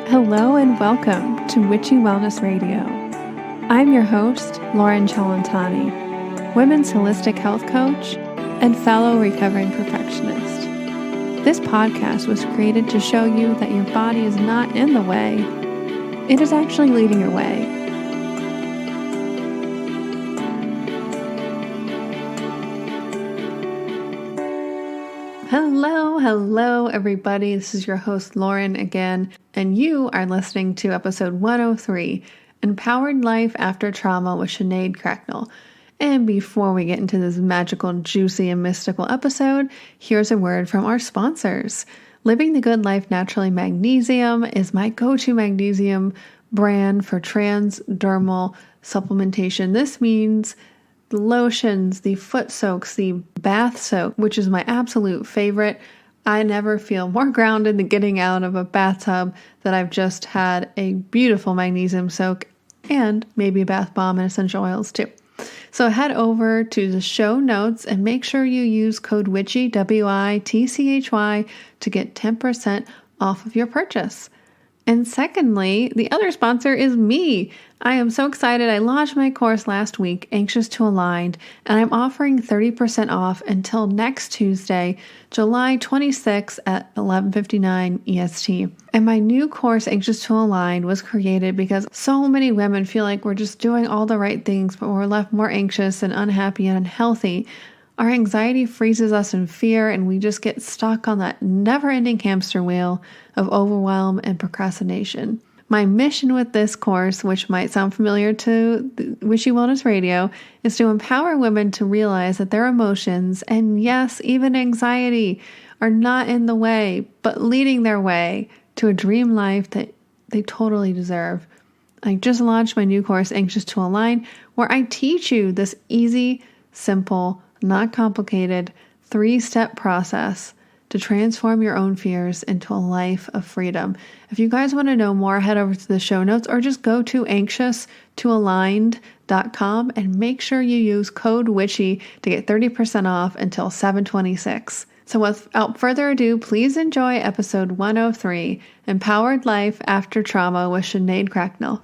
Hello and welcome to Witchy Wellness Radio. I'm your host, Lauren Chalantani, women's holistic health coach and fellow recovering perfectionist. This podcast was created to show you that your body is not in the way, it is actually leading your way. Hello, everybody. This is your host, Lauren, again, and you are listening to episode 103, Empowered Life After Trauma with Sinead Cracknell. And before we get into this magical, juicy, and mystical episode, here's a word from our sponsors. Living the Good Life Naturally Magnesium is my go-to magnesium brand for transdermal supplementation. This means the lotions, the foot soaks, the bath soak, which is my absolute favorite. I never feel more grounded than getting out of a bathtub that I've just had a beautiful magnesium soak and maybe a bath bomb and essential oils too. So head over to the show notes and make sure you use code WITCHY, WITCHY, to get 10% off of your purchase. And secondly, the other sponsor is me. I am so excited. I launched my course last week, Anxious to Aligned, and I'm offering 30% off until next Tuesday, July 26th at 11:59 EST. And my new course, Anxious to Aligned, was created because so many women feel like we're just doing all the right things, but we're left more anxious and unhappy and unhealthy. Our anxiety freezes us in fear, and we just get stuck on that never-ending hamster wheel of overwhelm and procrastination. My mission with this course, which might sound familiar to Witchy Wellness Radio, is to empower women to realize that their emotions, and yes, even anxiety, are not in the way, but leading their way to a dream life that they totally deserve. I just launched my new course, Anxious to Align, where I teach you this easy, simple, not complicated, 3-step process to transform your own fears into a life of freedom. If you guys want to know more, head over to the show notes or just go to anxioustoaligned.com and make sure you use code WITCHY to get 30% off until 7/26. So without further ado, please enjoy episode 103, Empowered Life After Trauma with Sinead Cracknell.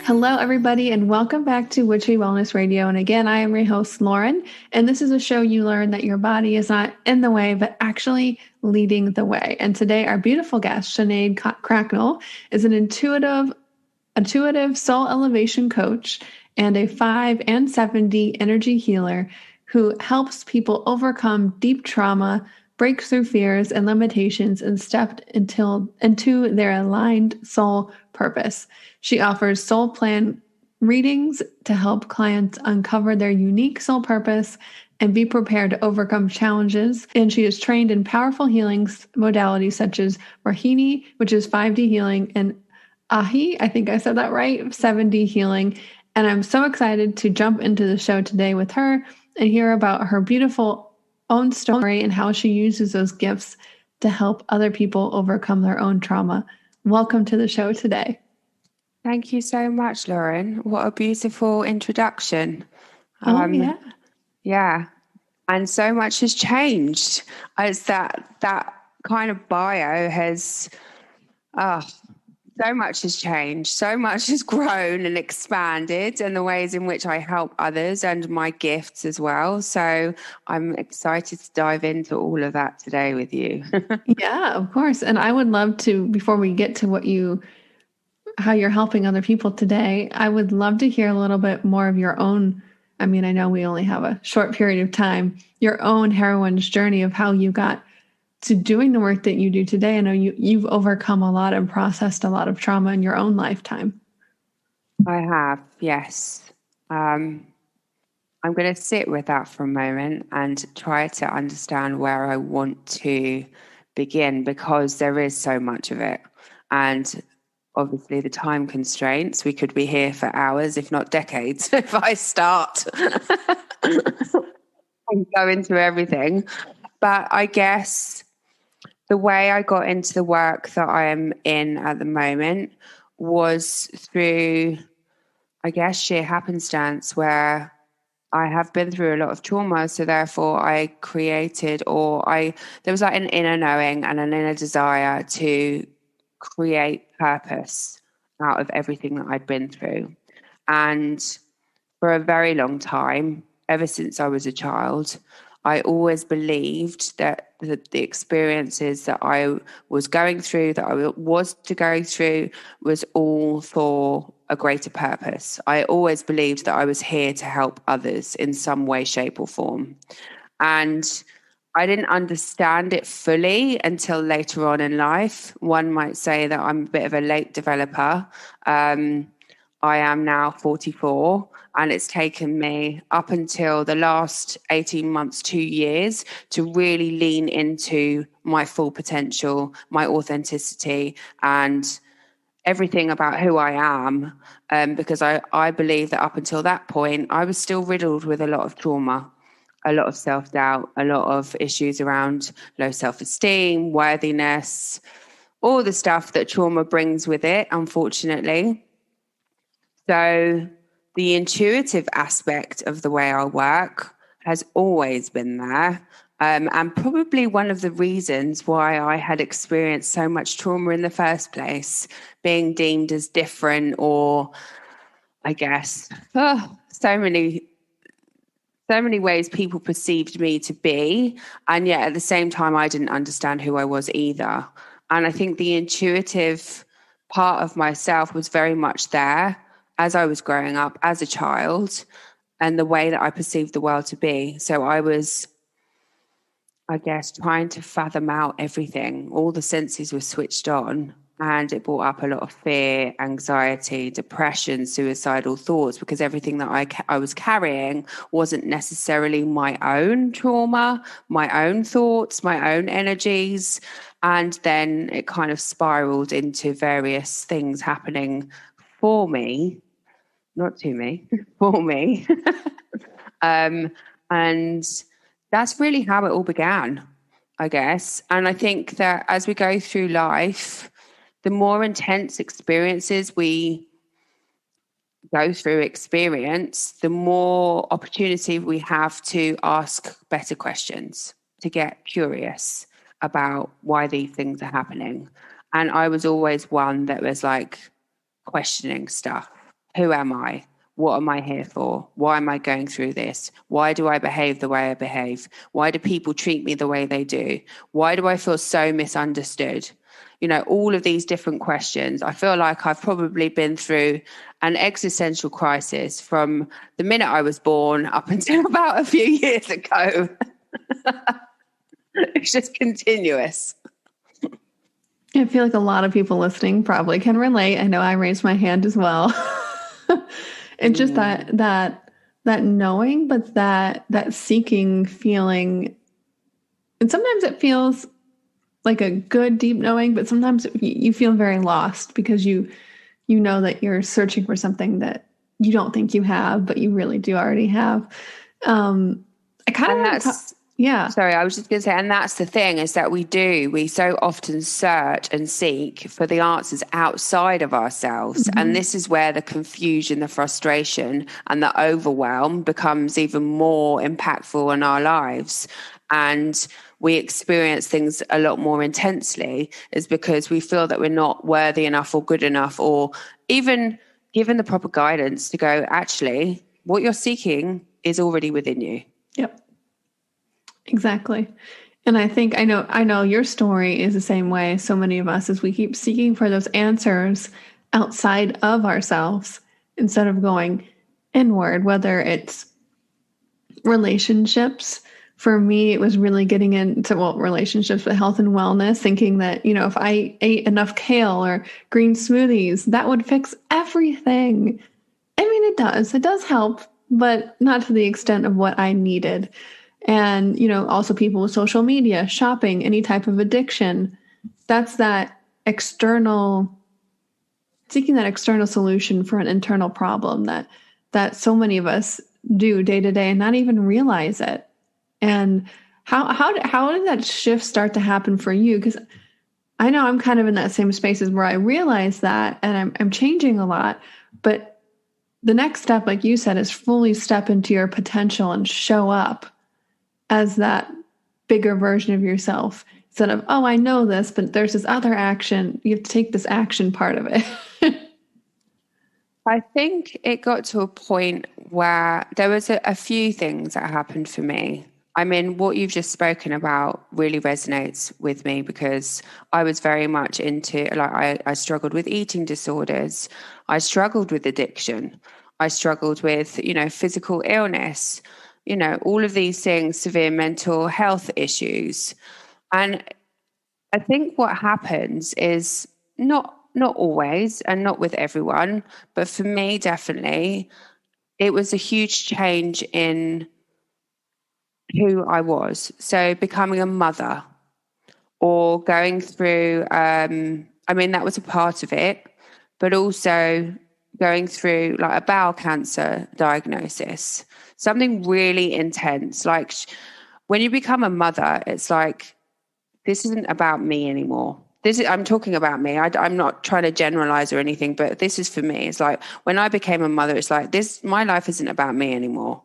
Hello, everybody, and welcome back to Witchy Wellness Radio. And again, I am your host, Lauren, and this is a show you learn that your body is not in the way, but actually leading the way. And today, our beautiful guest, Sinead Cracknell, is an intuitive soul elevation coach and a 5 and 7D energy healer who helps people overcome deep trauma, break through fears and limitations, and step into their aligned soul purpose. She offers soul plan readings to help clients uncover their unique soul purpose and be prepared to overcome challenges. And she is trained in powerful healings modalities such as Rahanni, which is 5D healing, and Ahai, I think I said that right, 7D healing. And I'm so excited to jump into the show today with her and hear about her beautiful own story and how she uses those gifts to help other people overcome their own trauma. Welcome to the show today. Thank you so much, Lauren. What a beautiful introduction. Yeah. And so much has changed. It's that kind of bio has, so much has changed. So much has grown and expanded, and the ways in which I help others and my gifts as well. So I'm excited to dive into all of that today with you. Yeah, of course. And I would love to, before we get to how you're helping other people today, I would love to hear a little bit more of your own. I mean, I know we only have a short period of time, your own heroine's journey of how you got to doing the work that you do today. I know you've overcome a lot and processed a lot of trauma in your own lifetime. I have, yes. I'm going to sit with that for a moment and try to understand where I want to begin, because there is so much of it. And obviously the time constraints, we could be here for hours, if not decades, if I start and go into everything. But I guess the way I got into the work that I am in at the moment was through, I guess, sheer happenstance, where I have been through a lot of trauma, so therefore I created, there was like an inner knowing and an inner desire to create purpose out of everything that I'd been through. And for a very long time, ever since I was a child, I always believed that the experiences that I was going through, that I was to go through, was all for a greater purpose. I always believed that I was here to help others in some way, shape, or form. And I didn't understand it fully until later on in life. One might say that I'm a bit of a late developer. I am now 44, and it's taken me up until the last 18 months, 2 years, to really lean into my full potential, my authenticity, and everything about who I am. Because I believe that up until that point, I was still riddled with a lot of trauma, a lot of self-doubt, a lot of issues around low self-esteem, worthiness, all the stuff that trauma brings with it, unfortunately. So the intuitive aspect of the way I work has always been there. And probably one of the reasons why I had experienced so much trauma in the first place, being deemed as different, or I guess so many ways people perceived me to be. And yet at the same time, I didn't understand who I was either. And I think the intuitive part of myself was very much there as I was growing up as a child, and the way that I perceived the world to be. So I was, I guess, trying to fathom out everything. All the senses were switched on, and it brought up a lot of fear, anxiety, depression, suicidal thoughts, because everything that I was carrying wasn't necessarily my own trauma, my own thoughts, my own energies. And then it kind of spiraled into various things happening for me, not to me, for me. And that's really how it all began, I guess. And I think that as we go through life, the more intense experiences we go through experience, the more opportunity we have to ask better questions, to get curious about why these things are happening. And I was always one that was like questioning stuff. Who am I? What am I here for? Why am I going through this? Why do I behave the way I behave? Why do people treat me the way they do? Why do I feel so misunderstood? You know, all of these different questions. I feel like I've probably been through an existential crisis from the minute I was born up until about a few years ago. It's just continuous. I feel like a lot of people listening probably can relate. I know I raised my hand as well. It's just that knowing, but that seeking feeling. And sometimes it feels like a good, deep knowing, but sometimes you feel very lost because you know that you're searching for something that you don't think you have, but you really do already have. I kind of yeah. Sorry, I was just going to say, and that's the thing, is that we so often search and seek for the answers outside of ourselves. Mm-hmm. And this is where the confusion, the frustration, and the overwhelm becomes even more impactful in our lives. And we experience things a lot more intensely, is because we feel that we're not worthy enough or good enough, or even given the proper guidance to go, actually, what you're seeking is already within you. Yep. Exactly. And I think I know your story is the same way. So many of us, as we keep seeking for those answers outside of ourselves instead of going inward, whether it's relationships. For me, it was really getting into relationships with health and wellness, thinking that, if I ate enough kale or green smoothies, that would fix everything. I mean, it does help, but not to the extent of what I needed. And, also people with social media, shopping, any type of addiction, that's seeking that external solution for an internal problem that so many of us do day to day and not even realize it. And how did that shift start to happen for you? Because I know I'm kind of in that same space as where I realize that, and I'm changing a lot, but the next step, like you said, is fully step into your potential and show up as that bigger version of yourself. Instead of, oh, I know this, but there's this other action. You have to take this action part of it. I think it got to a point where there was a few things that happened for me. I mean, what you've just spoken about really resonates with me because I was very much into, like, I struggled with eating disorders. I struggled with addiction. I struggled with, physical illness, all of these things, severe mental health issues. And I think what happens is not always and not with everyone, but for me, definitely, it was a huge change in who I was. So becoming a mother or going through, that was a part of it, but also going through like a bowel cancer diagnosis, something really intense. Like when you become a mother, it's like, this isn't about me anymore. I'm talking about me. I'm not trying to generalize or anything, but this is for me. It's like when I became a mother, it's like my life isn't about me anymore.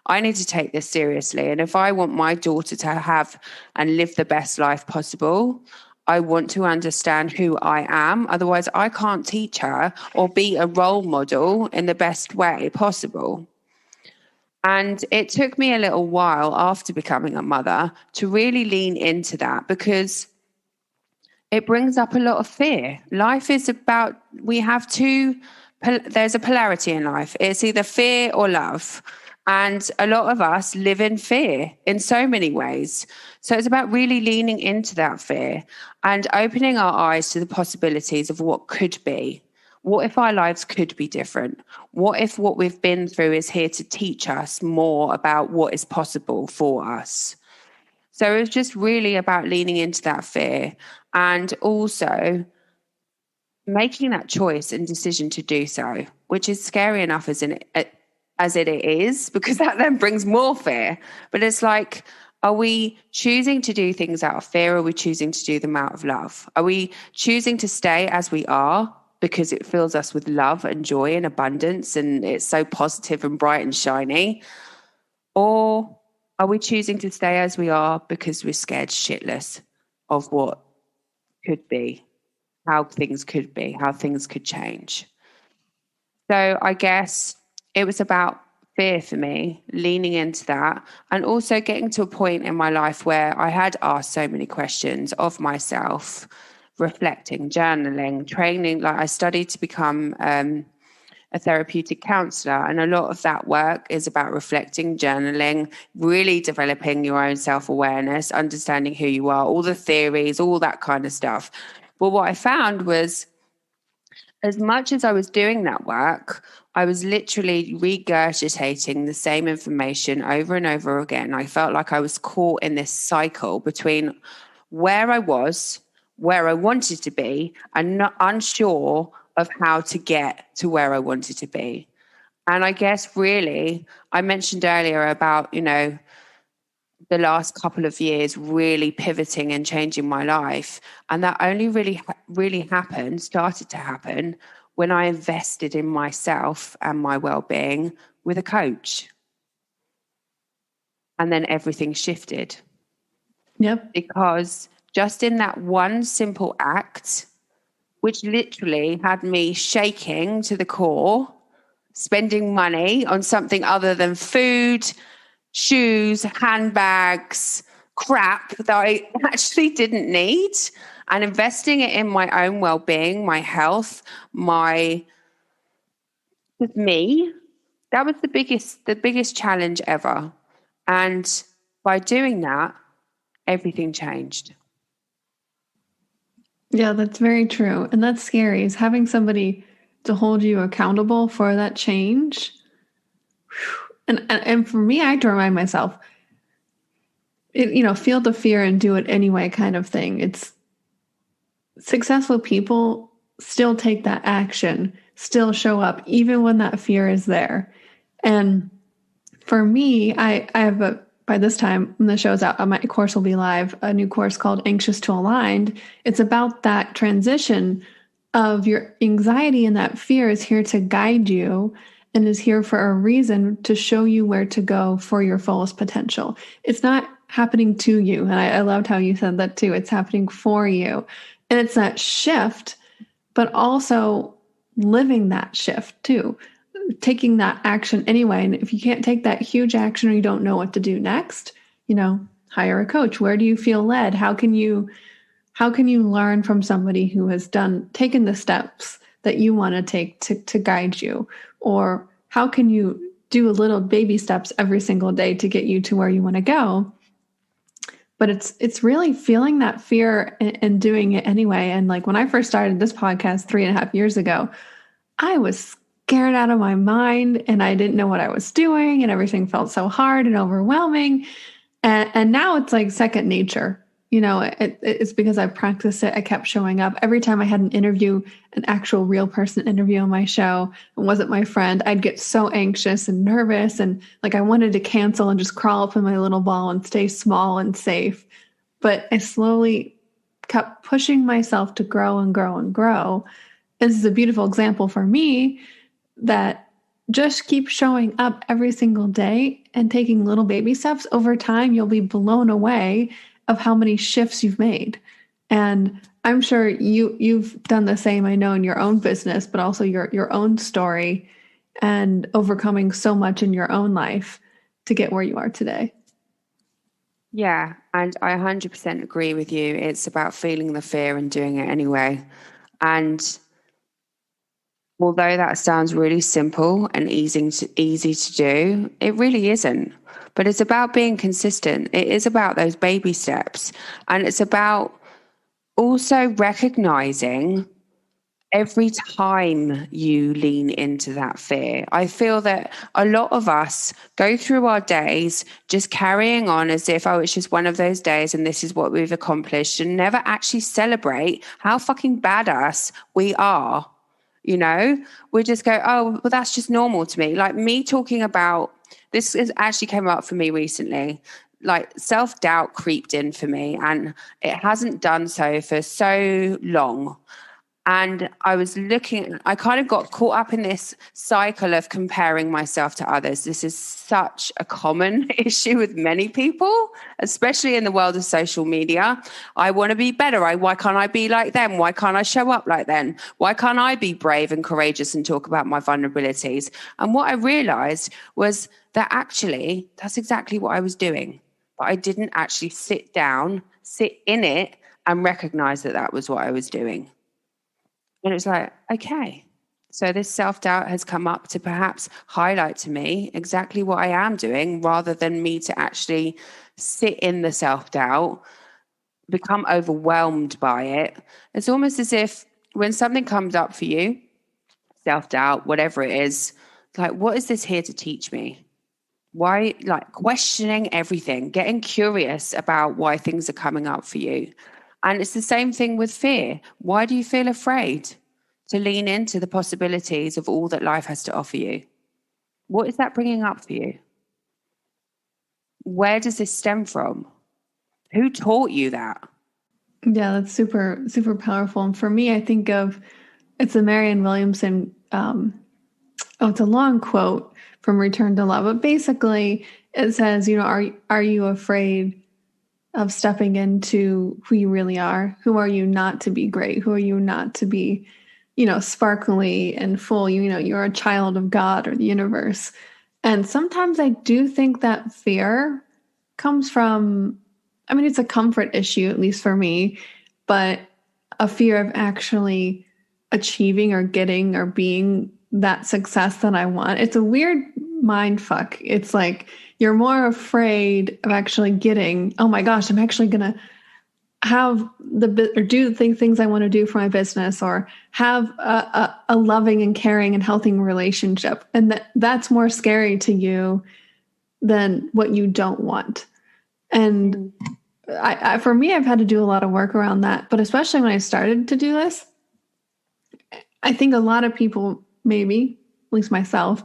I need to take this seriously. And if I want my daughter to have and live the best life possible, I want to understand who I am. Otherwise, I can't teach her or be a role model in the best way possible. And it took me a little while after becoming a mother to really lean into that because it brings up a lot of fear. Life is about, there's a polarity in life. It's either fear or love. And a lot of us live in fear in so many ways. So it's about really leaning into that fear and opening our eyes to the possibilities of what could be. What if our lives could be different? What if what we've been through is here to teach us more about what is possible for us? So it's just really about leaning into that fear and also making that choice and decision to do so, which is scary enough as it is, because that then brings more fear. But it's like, are we choosing to do things out of fear, or are we choosing to do them out of love? Are we choosing to stay as we are because it fills us with love and joy and abundance and it's so positive and bright and shiny? Or are we choosing to stay as we are because we're scared shitless of what could be, how things could be, how things could change? So I guess it was about fear for me, leaning into that, and also getting to a point in my life where I had asked so many questions of myself, reflecting, journaling, training. Like I studied to become a therapeutic counselor, and a lot of that work is about reflecting, journaling, really developing your own self-awareness, understanding who you are, all the theories, all that kind of stuff. But what I found was, as much as I was doing that work, I was literally regurgitating the same information over and over again. I felt like I was caught in this cycle between where I was, where I wanted to be, and not unsure of how to get to where I wanted to be. And I guess really, I mentioned earlier about, the last couple of years really pivoting and changing my life. And that only really started to happen when I invested in myself and my well-being with a coach. And then everything shifted. Yep. Because just in that one simple act, which literally had me shaking to the core, spending money on something other than food, shoes, handbags, crap that I actually didn't need, and investing it in my own well-being, my health, me. That was the biggest challenge ever. And by doing that, everything changed. Yeah, that's very true. And that's scary, is having somebody to hold you accountable for that change. And for me, I had to remind myself, feel the fear and do it anyway kind of thing. It's successful people still take that action, still show up, even when that fear is there. And for me, I have by this time, when the show's out, my course will be live, a new course called Anxious to Aligned. It's about that transition of your anxiety, and that fear is here to guide you and is here for a reason to show you where to go for your fullest potential. It's not happening to you. And I loved how you said that too. It's happening for you. And it's that shift, but also living that shift too, taking that action anyway. And if you can't take that huge action or you don't know what to do next, hire a coach. Where do you feel led? How can you learn from somebody who has taken the steps that you want to take to guide you? Or how can you do a little baby steps every single day to get you to where you want to go? But it's really feeling that fear and doing it anyway. And like when I first started this podcast 3.5 years ago, I was scared out of my mind and I didn't know what I was doing and everything felt so hard and overwhelming. And now it's like second nature. It's because I practiced it. I kept showing up. Every time I had an actual real person interview on my show, it wasn't my friend, I'd get so anxious and nervous. And like I wanted to cancel and just crawl up in my little ball and stay small and safe. But I slowly kept pushing myself to grow and grow and grow. This is a beautiful example for me that just keep showing up every single day and taking little baby steps. Over time, you'll be blown away of how many shifts you've made. And I'm sure you've done the same, I know, in your own business, but also your own story and overcoming so much in your own life to get where you are today. Yeah, and I 100% agree with you. It's about feeling the fear and doing it anyway. And although that sounds really simple and easy to do, it really isn't. But it's about being consistent. It is about those baby steps. And it's about also recognizing every time you lean into that fear. I feel that a lot of us go through our days just carrying on as if, it's just one of those days and this is what we've accomplished, and never actually celebrate how fucking badass we are. We just go, oh, well, that's just normal to me. Like me talking about this actually came up for me recently. Like self-doubt creeped in for me, and it hasn't done so for so long. And I kind of got caught up in this cycle of comparing myself to others. This is such a common issue with many people, especially in the world of social media. I want to be better. Why can't I be like them? Why can't I show up like them? Why can't I be brave and courageous and talk about my vulnerabilities? And what I realized was that actually that's exactly what I was doing. But I didn't actually sit down, sit in it, and recognize that that was what I was doing. And it was like, okay, so this self-doubt has come up to perhaps highlight to me exactly what I am doing, rather than me to actually sit in the self-doubt, become overwhelmed by it. It's almost as if when something comes up for you, self-doubt, whatever it is, like, what is this here to teach me? Why, like questioning everything, getting curious about why things are coming up for you. And it's the same thing with fear. Why do you feel afraid to lean into the possibilities of all that life has to offer you? What is that bringing up for you? Where does this stem from? Who taught you that? Yeah, that's super, super powerful. And for me, I think it's a Marianne Williamson, it's a long quote from Return to Love, but basically it says, are you afraid of stepping into who you really are? Who are you not to be great? Who are you not to be, sparkly and full? You're a child of God or the universe. And sometimes I do think that fear comes from, it's a comfort issue, at least for me, but a fear of actually achieving or getting or being that success that I want. It's a weird mind fuck. It's like you're more afraid of actually getting, oh my gosh, I'm actually going to have do the things I want to do for my business, or have a loving and caring and healthy relationship. And that's more scary to you than what you don't want. And for me, I've had to do a lot of work around that. But especially when I started to do this, I think a lot of people, maybe, at least myself,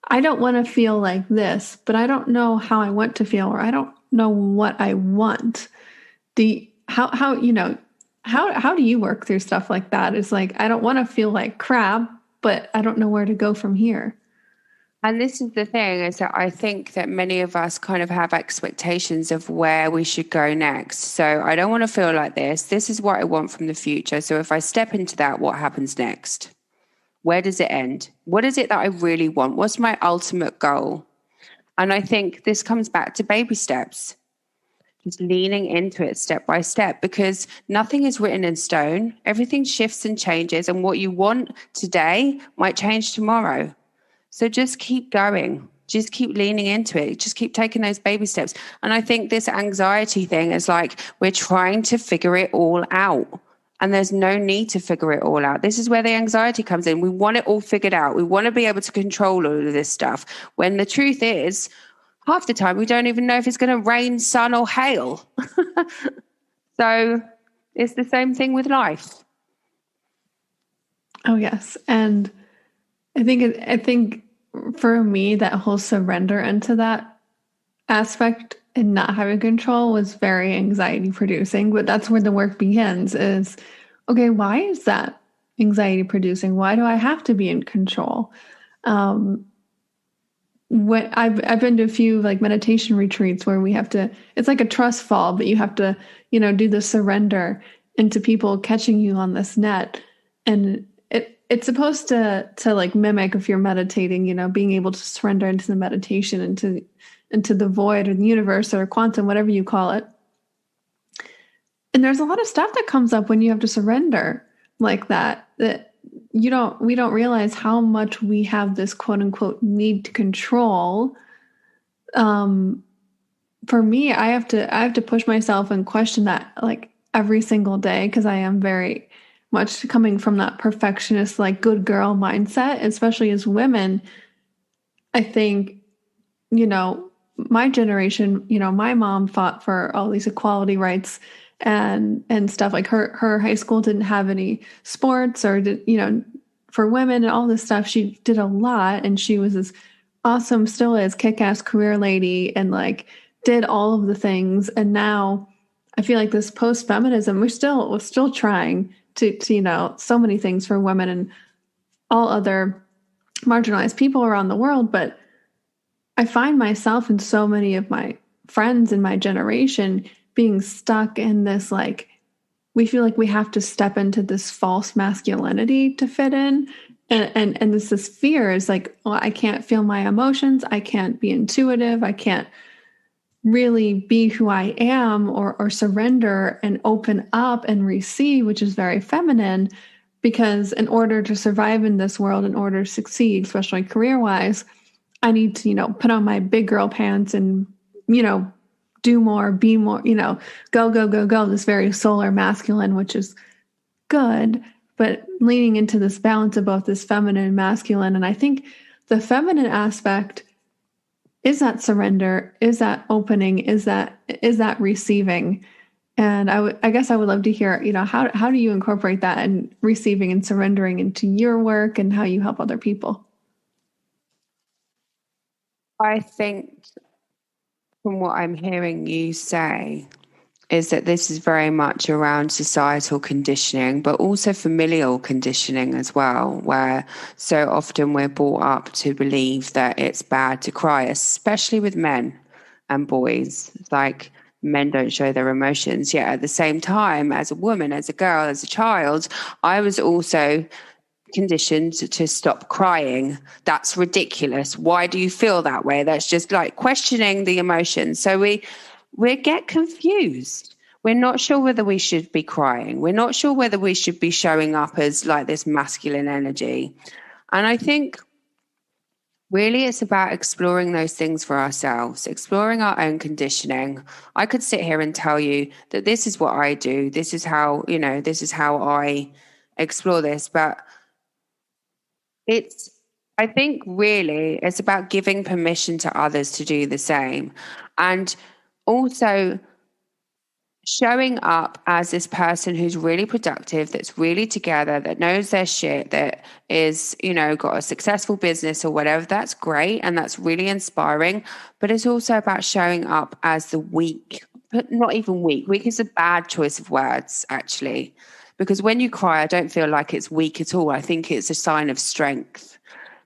I don't want to feel like this, but I don't know how I want to feel, or I don't know what I want. How do you work through stuff like that? It's like, I don't want to feel like crap, but I don't know where to go from here. And this is the thing, is that I think that many of us kind of have expectations of where we should go next. So I don't want to feel like this. This is what I want from the future. So if I step into that, what happens next? Where does it end? What is it that I really want? What's my ultimate goal? And I think this comes back to baby steps, just leaning into it step by step, because nothing is written in stone. Everything shifts and changes. And what you want today might change tomorrow. So just keep going. Just keep leaning into it. Just keep taking those baby steps. And I think this anxiety thing is like we're trying to figure it all out. And there's no need to figure it all out. This is where the anxiety comes in. We want it all figured out. We want to be able to control all of this stuff. When the truth is, half the time, we don't even know if it's going to rain, sun, or hail. So it's the same thing with life. Oh, yes. And I think for me, that whole surrender into that aspect and not having control was very anxiety producing. But that's where the work begins is, okay, why is that anxiety producing? Why do I have to be in control? When I've been to a few like meditation retreats where we have to, it's like a trust fall, but you have to, do the surrender into people catching you on this net. And it's supposed to like mimic, if you're meditating, being able to surrender into the meditation, into the void or the universe or quantum, whatever you call it. And there's a lot of stuff that comes up when you have to surrender like that we don't realize how much we have this quote unquote need to control. For me, I have to push myself and question that like every single day, because I am very much coming from that perfectionist, like good girl mindset, especially as women. I think, my generation, my mom fought for all these equality rights and stuff. Like her high school didn't have any sports or for women and all this stuff. She did a lot, and she was this awesome, still is kick-ass career lady, and like did all of the things. And now I feel like this post-feminism, we're still trying to so many things for women and all other marginalized people around the world. But I find myself and so many of my friends in my generation being stuck in this, like, we feel like we have to step into this false masculinity to fit in. And this fear is like, well, I can't feel my emotions. I can't be intuitive. I can't really be who I am or surrender and open up and receive, which is very feminine, because in order to survive in this world, in order to succeed, especially career-wise, I need to, put on my big girl pants and, do more, be more, go, this very solar masculine, which is good, but leaning into this balance of both this feminine and masculine. And I think the feminine aspect is that surrender, is that opening, is that receiving. And I guess I would love to hear, how do you incorporate that and receiving and surrendering into your work and how you help other people? I think from what I'm hearing you say is that this is very much around societal conditioning, but also familial conditioning as well, where so often we're brought up to believe that it's bad to cry, especially with men and boys. Like, men don't show their emotions. Yet at the same time, as a woman, as a girl, as a child, I was also conditioned to stop crying. That's ridiculous. Why do you feel that way? That's just like questioning the emotions. So we get confused. We're not sure whether we should be crying. We're not sure whether we should be showing up as like this masculine energy. And I think really it's about exploring those things for ourselves, exploring our own conditioning. I could sit here and tell you that this is what I do. This is how I explore this. But I think really it's about giving permission to others to do the same. And also showing up as this person who's really productive, that's really together, that knows their shit, that is, got a successful business or whatever. That's great. And that's really inspiring. But it's also about showing up as the weak, but not even weak. Weak is a bad choice of words, actually. Because when you cry, I don't feel like it's weak at all. I think it's a sign of strength.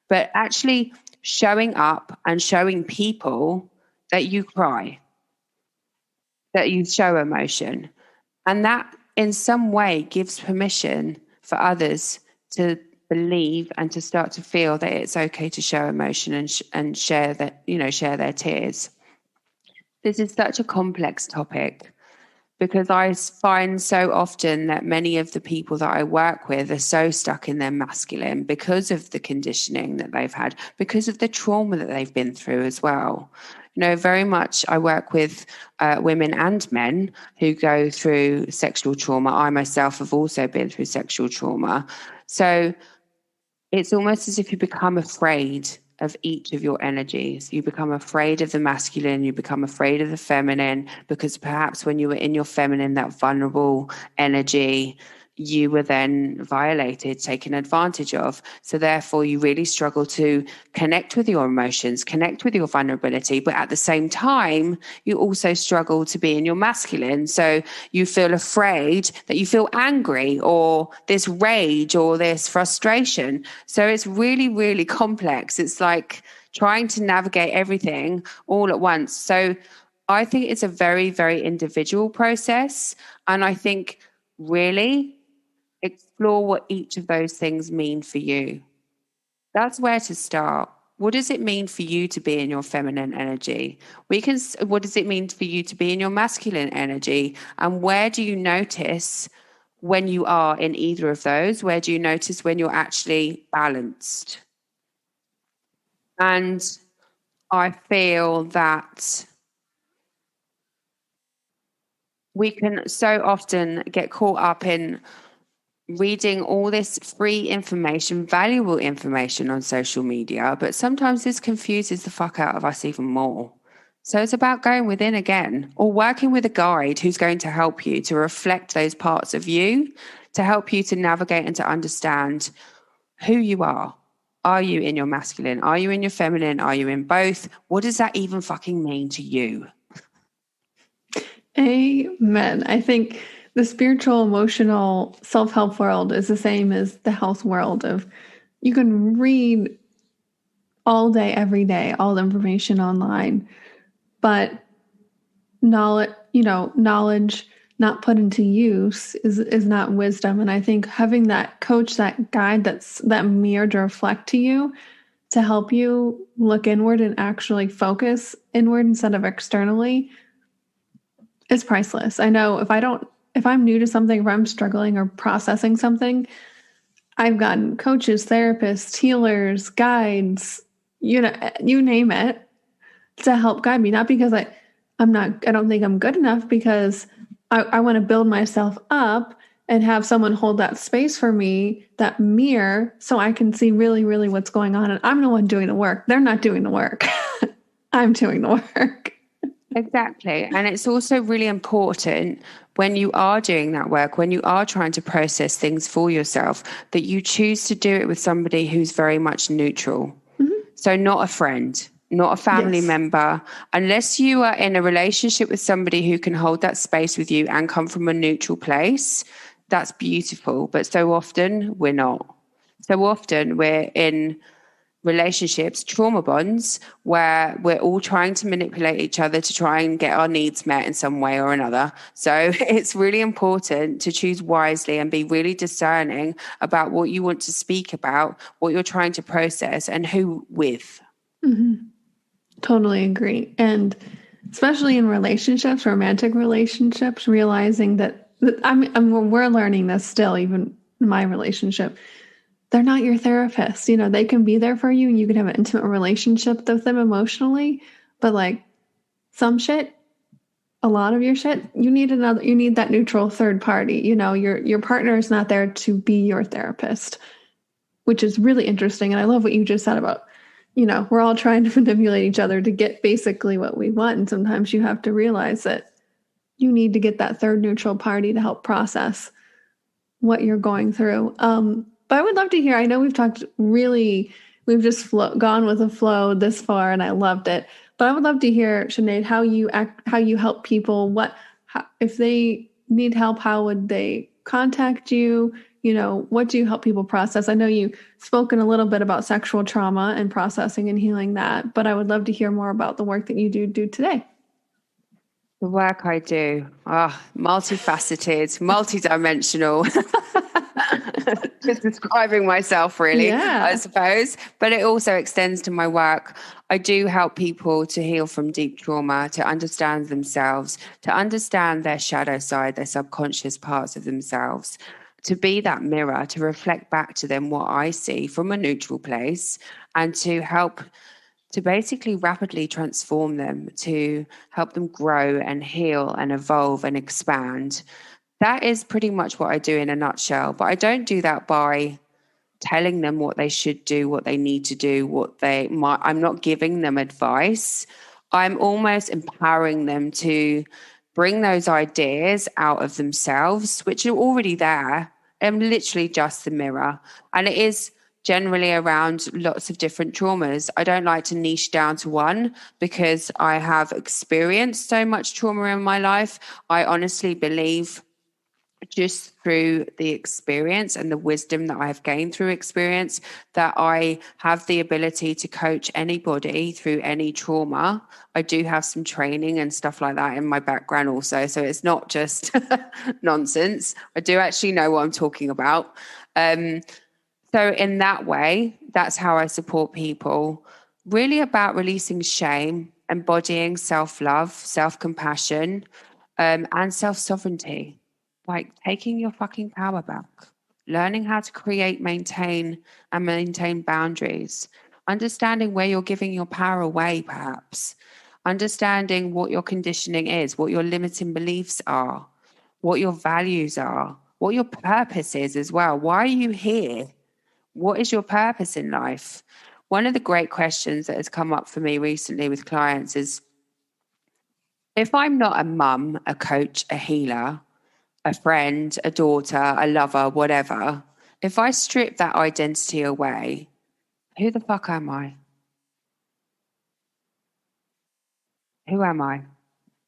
But actually showing up and showing people that you cry, that you show emotion. And that in some way gives permission for others to believe and to start to feel that it's okay to show emotion and share that, share their tears. This is such a complex topic because I find so often that many of the people that I work with are so stuck in their masculine because of the conditioning that they've had, because of the trauma that they've been through as well. Very much I work with women and men who go through sexual trauma. I myself have also been through sexual trauma. So it's almost as if you become afraid of each of your energies. You become afraid of the masculine, you become afraid of the feminine, because perhaps when you were in your feminine, that vulnerable energy, you were then violated, taken advantage of. So therefore, you really struggle to connect with your emotions, connect with your vulnerability. But at the same time, you also struggle to be in your masculine. So you feel afraid, that you feel angry or this rage or this frustration. So it's really, really complex. It's like trying to navigate everything all at once. So I think it's a very, very individual process. And I think really explore what each of those things mean for you. That's where to start. What does it mean for you to be in your feminine energy? What does it mean for you to be in your masculine energy? And where do you notice when you are in either of those? Where do you notice when you're actually balanced? And I feel that we can so often get caught up in reading all this free information, valuable information on social media, but sometimes this confuses the fuck out of us even more. So it's about going within again, or working with a guide who's going to help you to reflect those parts of you, to help you to navigate and to understand who you are. Are you in your masculine? Are you in your feminine? Are you in both? What does that even fucking mean to you? Amen. I think the spiritual, emotional, self-help world is the same as the health world of you can read all day, every day, all the information online, but knowledge not put into use is not wisdom. And I think having that coach, that guide, that mirror to reflect to you, to help you look inward and actually focus inward instead of externally is priceless. I know if I'm new to something, if I'm struggling or processing something, I've gotten coaches, therapists, healers, guides, you name it, to help guide me. Not because I don't think I'm good enough, because I want to build myself up and have someone hold that space for me, that mirror, so I can see really, really what's going on. And I'm the one doing the work. They're not doing the work. I'm doing the work. Exactly. And it's also really important when you are doing that work, when you are trying to process things for yourself, that you choose to do it with somebody who's very much neutral. Mm-hmm. So not a friend, not a family member, unless you are in a relationship with somebody who can hold that space with you and come from a neutral place. That's beautiful. But so often we're not. So often we're in relationships, trauma bonds, where we're all trying to manipulate each other to try and get our needs met in some way or another. So it's really important to choose wisely and be really discerning about what you want to speak about, what you're trying to process, and who with. Mm-hmm. Totally agree. And especially in relationships, romantic relationships, realizing that we're learning this still, even in my relationship. They're not your therapist. They can be there for you and you can have an intimate relationship with them emotionally, but like some shit, a lot of your shit, you need that neutral third party. Your partner is not there to be your therapist, which is really interesting. And I love what you just said about, we're all trying to manipulate each other to get basically what we want. And sometimes you have to realize that you need to get that third neutral party to help process what you're going through. But I would love to hear, I know we've just gone with the flow this far and I loved it, but I would love to hear, Sinead, how you help people, if they need help, how would they contact you? what do you help people process? I know you've spoken a little bit about sexual trauma and processing and healing that, but I would love to hear more about the work that you do today. The work I do, multifaceted, multidimensional. Just describing myself, really, Yeah. I suppose. But it also extends to my work. I do help people to heal from deep trauma, to understand themselves, to understand their shadow side, their subconscious parts of themselves, to be that mirror, to reflect back to them what I see from a neutral place, and to help to basically rapidly transform them, to help them grow and heal and evolve and expand. That is pretty much what I do in a nutshell. But I don't do that by telling them what they should do, what they need to do, I'm not giving them advice. I'm almost empowering them to bring those ideas out of themselves, which are already there. I'm literally just the mirror. And it is generally around lots of different traumas. I don't like to niche down to one because I have experienced so much trauma in my life. I honestly believe just through the experience and the wisdom that I've gained through experience, that I have the ability to coach anybody through any trauma. I do have some training and stuff like that in my background also. So it's not just nonsense. I do actually know what I'm talking about. So in that way, that's how I support people. Really about releasing shame, embodying self-love, self-compassion, and self-sovereignty. Like taking your fucking power back, learning how to create, maintain boundaries, understanding where you're giving your power away, perhaps, understanding what your conditioning is, what your limiting beliefs are, what your values are, what your purpose is as well. Why are you here? What is your purpose in life? One of the great questions that has come up for me recently with clients is, if I'm not a mum, a coach, a healer, a friend, a daughter, a lover, whatever, if I strip that identity away, who the fuck am I? Who am I?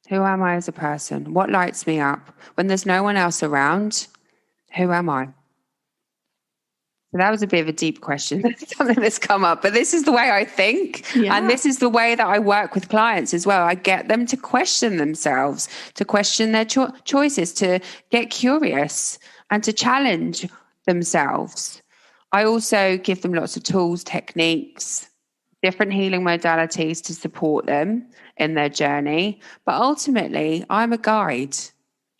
Who am I as a person? What lights me up? When there's no one else around, who am I? So that was a bit of a deep question, something that's come up, but this is the way I think. Yeah. And this is the way that I work with clients as well. I get them to question themselves, to question their choices, to get curious and to challenge themselves. I also give them lots of tools, techniques, different healing modalities to support them in their journey. But ultimately, I'm a guide.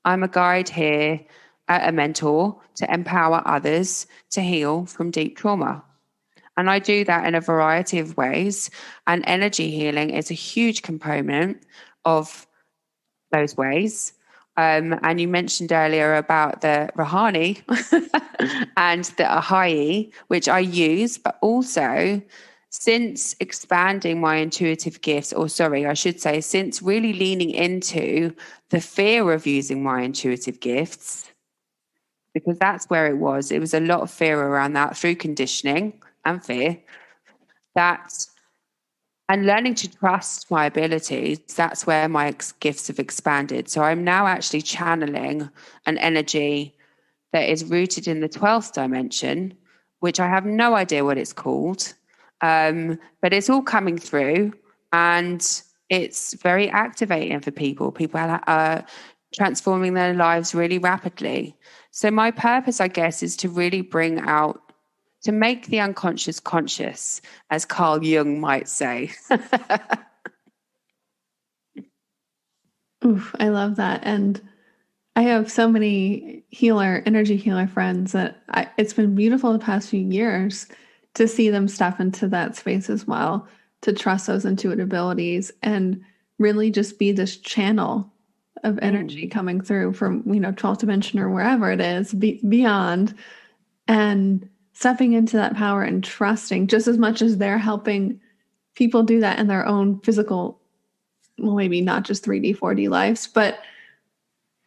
I'm a guide here, a mentor to empower others to heal from deep trauma. And I do that in a variety of ways. And energy healing is a huge component of those ways. And you mentioned earlier about the Rahanni and the Ahai, which I use, but also since expanding my intuitive gifts, since really leaning into the fear of using my intuitive gifts, because that's where it was. It was a lot of fear around that through conditioning and fear. And learning to trust my abilities, that's where my gifts have expanded. So I'm now actually channeling an energy that is rooted in the 12th dimension, which I have no idea what it's called. But it's all coming through and it's very activating for people. People are transforming their lives really rapidly. So my purpose, I guess, is to really bring out, to make the unconscious conscious, as Carl Jung might say. Oof, I love that. And I have so many energy healer friends that it's been beautiful the past few years to see them step into that space as well, to trust those intuitive abilities and really just be this channel of energy coming through from, 12th dimension or wherever it is, beyond, and stepping into that power and trusting just as much as they're helping people do that in their own physical, well, maybe not just 3D, 4D lives, but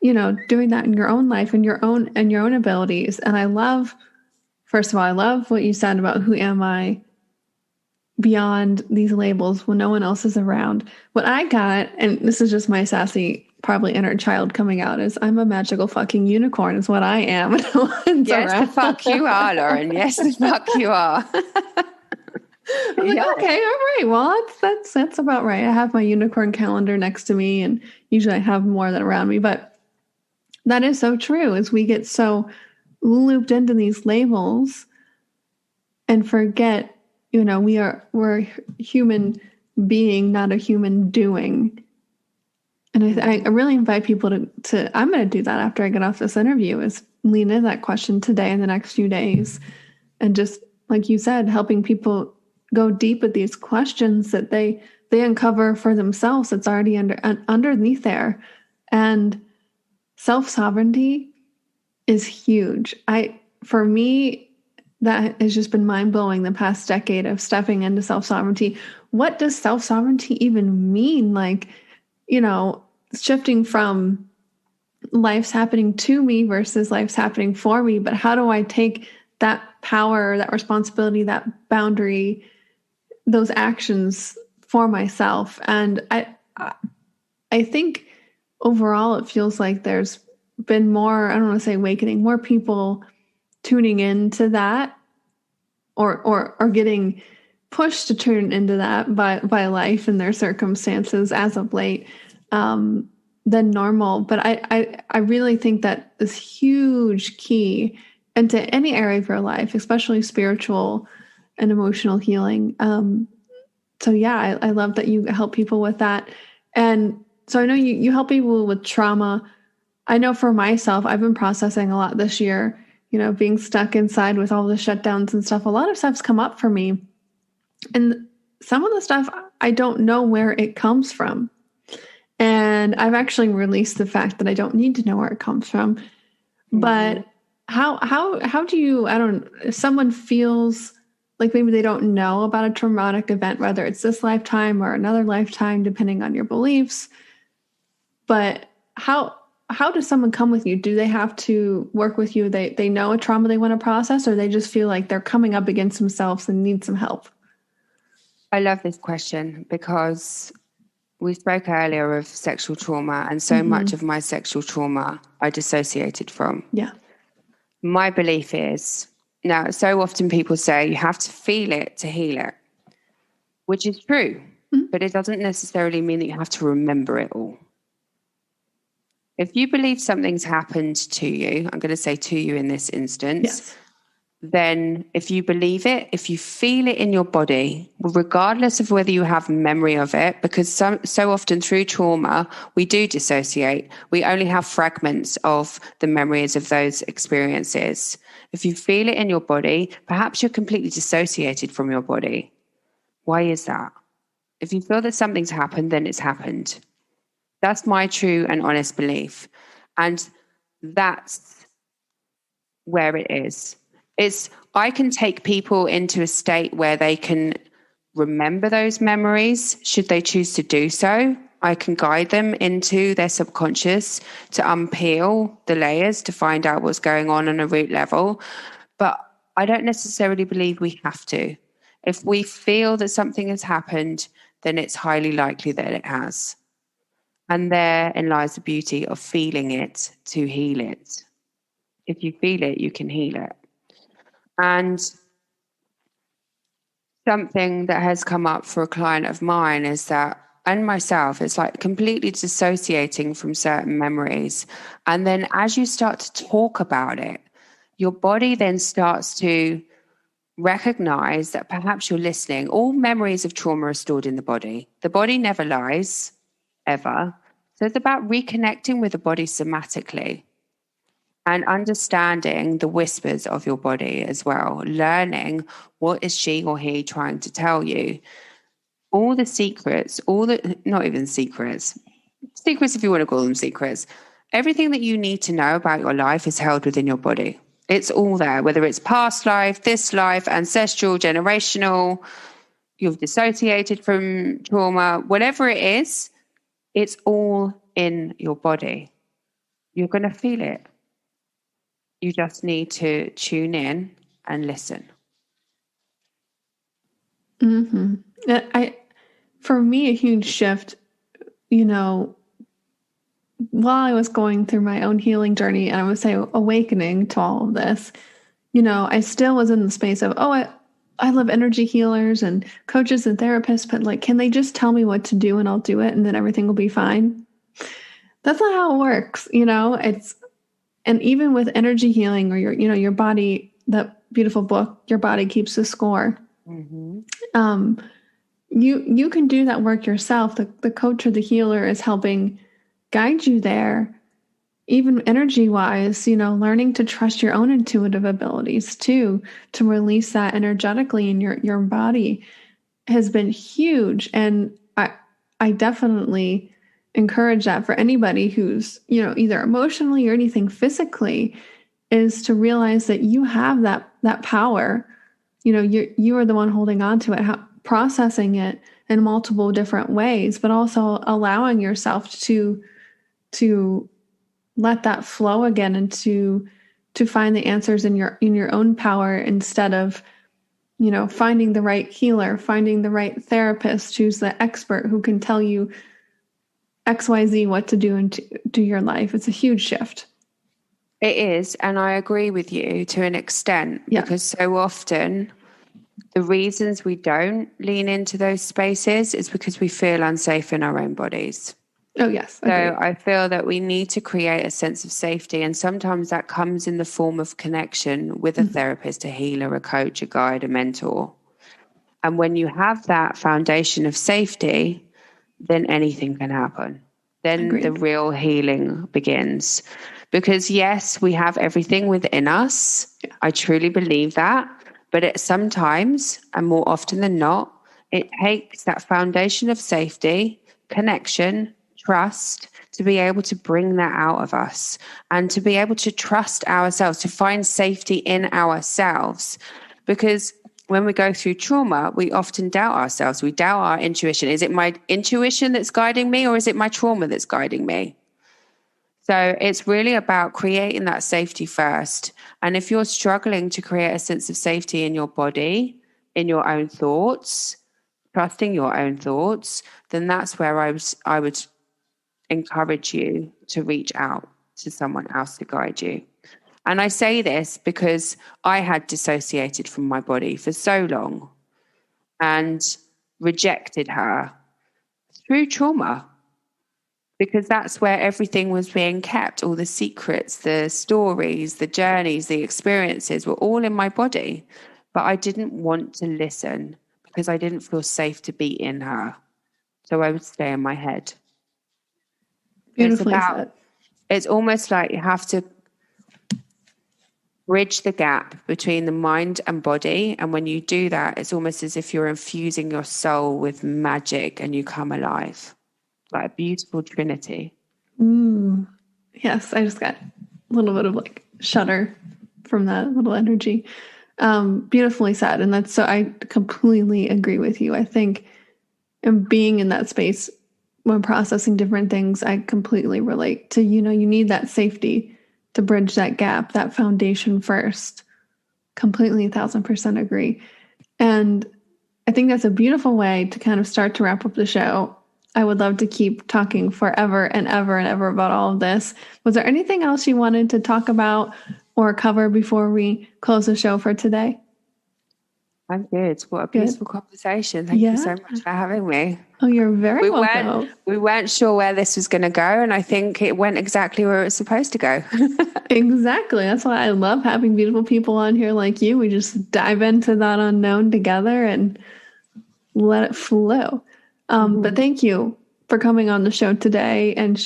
doing that in your own life and your own abilities. And first of all, I love what you said about who am I beyond these labels when no one else is around. What I got, and this is just my sassy, probably inner child coming out, is I'm a magical fucking unicorn is what I am. Yes, the fuck you are, Lauren. Yes, the fuck you are. I'm like, okay, all right. Well, that's about right. I have my unicorn calendar next to me, and usually I have more than around me. But that is so true. As we get so looped into these labels and forget, we're human being, not a human doing. And I really invite people to. I'm going to do that after I get off this interview. Is lean into that question today in the next few days, and just like you said, helping people go deep with these questions that they uncover for themselves. It's already underneath there. And self-sovereignty is huge. For me, that has just been mind-blowing the past decade of stepping into self-sovereignty. What does self-sovereignty even mean? Like, shifting from life's happening to me versus life's happening for me. But how do I take that power, that responsibility, that boundary, those actions for myself? And I think overall it feels like there's been more, I don't want to say awakening, more people tuning into that or getting pushed to turn into that by life and their circumstances as of late than normal. But I really think that is huge key into any area of your life, especially spiritual and emotional healing. So yeah, I love that you help people with that. And so I know you help people with trauma. I know for myself, I've been processing a lot this year, being stuck inside with all the shutdowns and stuff. A lot of stuff's come up for me. And some of the stuff, I don't know where it comes from. And I've actually released the fact that I don't need to know where it comes from. Mm-hmm. But how do you, if someone feels like maybe they don't know about a traumatic event, whether it's this lifetime or another lifetime, depending on your beliefs, but how does someone come with you? Do they have to work with you? They know a trauma they want to process, or they just feel like they're coming up against themselves and need some help? I love this question because we spoke earlier of sexual trauma, and so much of my sexual trauma I dissociated from. Yeah. My belief is, now, so often people say you have to feel it to heal it, which is true, but it doesn't necessarily mean that you have to remember it all. If you believe something's happened to you, I'm going to say to you in this instance, yes. Then if you believe it, if you feel it in your body, regardless of whether you have memory of it, because so often through trauma, we do dissociate. We only have fragments of the memories of those experiences. If you feel it in your body, perhaps you're completely dissociated from your body. Why is that? If you feel that something's happened, then it's happened. That's my true and honest belief. And that's where it is. I can take people into a state where they can remember those memories, should they choose to do so. I can guide them into their subconscious to unpeel the layers to find out what's going on a root level. But I don't necessarily believe we have to. If we feel that something has happened, then it's highly likely that it has. And therein lies the beauty of feeling it to heal it. If you feel it, you can heal it. And something that has come up for a client of mine is that, and myself, it's like completely dissociating from certain memories. And then as you start to talk about it, your body then starts to recognize that perhaps you're listening. All memories of trauma are stored in the body. The body never lies, ever. So it's about reconnecting with the body somatically. And understanding the whispers of your body as well, learning what is she or he trying to tell you. All the secrets, not even secrets if you want to call them secrets, everything that you need to know about your life is held within your body. It's all there, whether it's past life, this life, ancestral, generational, you've dissociated from trauma, whatever it is, it's all in your body. You're going to feel it. You just need to tune in and listen. Mm-hmm. For me, a huge shift, while I was going through my own healing journey, and I would say awakening to all of this, I still was in the space of, I love energy healers and coaches and therapists, but like, can they just tell me what to do and I'll do it and then everything will be fine? That's not how it works. And even with energy healing or your body, that beautiful book, Your Body Keeps the Score. Mm-hmm. You can do that work yourself. The coach or the healer is helping guide you there, even energy wise, learning to trust your own intuitive abilities too, to release that energetically in your body has been huge. And I definitely encourage that for anybody who's, either emotionally or anything physically, is to realize that you have that power. You are the one holding on to it, processing it in multiple different ways, but also allowing yourself to let that flow again and to find the answers in your own power, instead of finding the right healer, finding the right therapist who's the expert who can tell you XYZ what to do and do your life. It's a huge shift. It is, and I agree with you to an extent, because so often the reasons we don't lean into those spaces is because we feel unsafe in our own bodies. Oh, yes. So I feel that we need to create a sense of safety, and sometimes that comes in the form of connection with a therapist, a healer, a coach, a guide, a mentor. And when you have that foundation of safety, then anything can happen. Then the real healing begins. Because yes, we have everything within us. Yeah. I truly believe that. But sometimes, and more often than not, it takes that foundation of safety, connection, trust, to be able to bring that out of us and to be able to trust ourselves, to find safety in ourselves. Because when we go through trauma, we often doubt ourselves. We doubt our intuition. Is it my intuition that's guiding me, or is it my trauma that's guiding me? So it's really about creating that safety first. And if you're struggling to create a sense of safety in your body, in your own thoughts, trusting your own thoughts, then that's where I would encourage you to reach out to someone else to guide you. And I say this because I had dissociated from my body for so long and rejected her through trauma, because that's where everything was being kept. All the secrets, the stories, the journeys, the experiences were all in my body. But I didn't want to listen because I didn't feel safe to be in her. So I would stay in my head. Beautifully said. It's almost like you have to bridge the gap between the mind and body. And when you do that, it's almost as if you're infusing your soul with magic and you come alive. Like a beautiful trinity. Yes, I just got a little bit of like shudder from that little energy. Beautifully said. And that's so, I completely agree with you. I think in being in that space when processing different things, I completely relate to, you need that safety to bridge that gap, that foundation first. Completely 1,000% agree. And I think that's a beautiful way to kind of start to wrap up the show. I would love to keep talking forever and ever and ever about all of this. Was there anything else you wanted to talk about or cover before we close the show for today? I'm good. What a beautiful conversation. Thank you so much for having me. Oh, you're very welcome. We weren't sure where this was going to go, and I think it went exactly where it was supposed to go. Exactly. That's why I love having beautiful people on here like you. We just dive into that unknown together and let it flow. But thank you for coming on the show today and,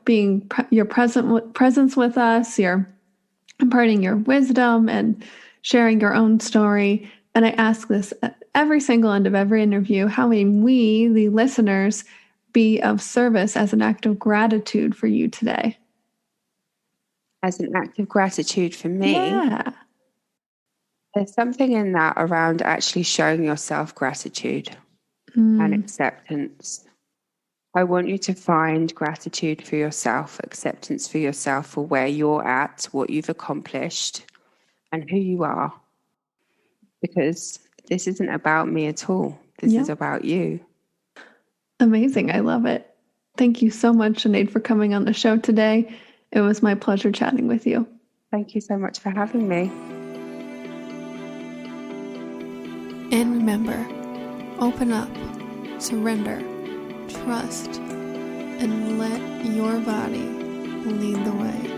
being your presence with us, your imparting your wisdom and sharing your own story. And I ask this at every single end of every interview: how may we, the listeners, be of service as an act of gratitude for you today? As an act of gratitude for me? Yeah. There's something in that around actually showing yourself gratitude and acceptance. I want you to find gratitude for yourself, acceptance for yourself, for where you're at, what you've accomplished, and who you are. Because this isn't about me at all. This is about you. Amazing. I love it. Thank you so much, Sinead, for coming on the show today. It was my pleasure chatting with you. Thank you so much for having me. And remember, open up, surrender, trust, and let your body lead the way.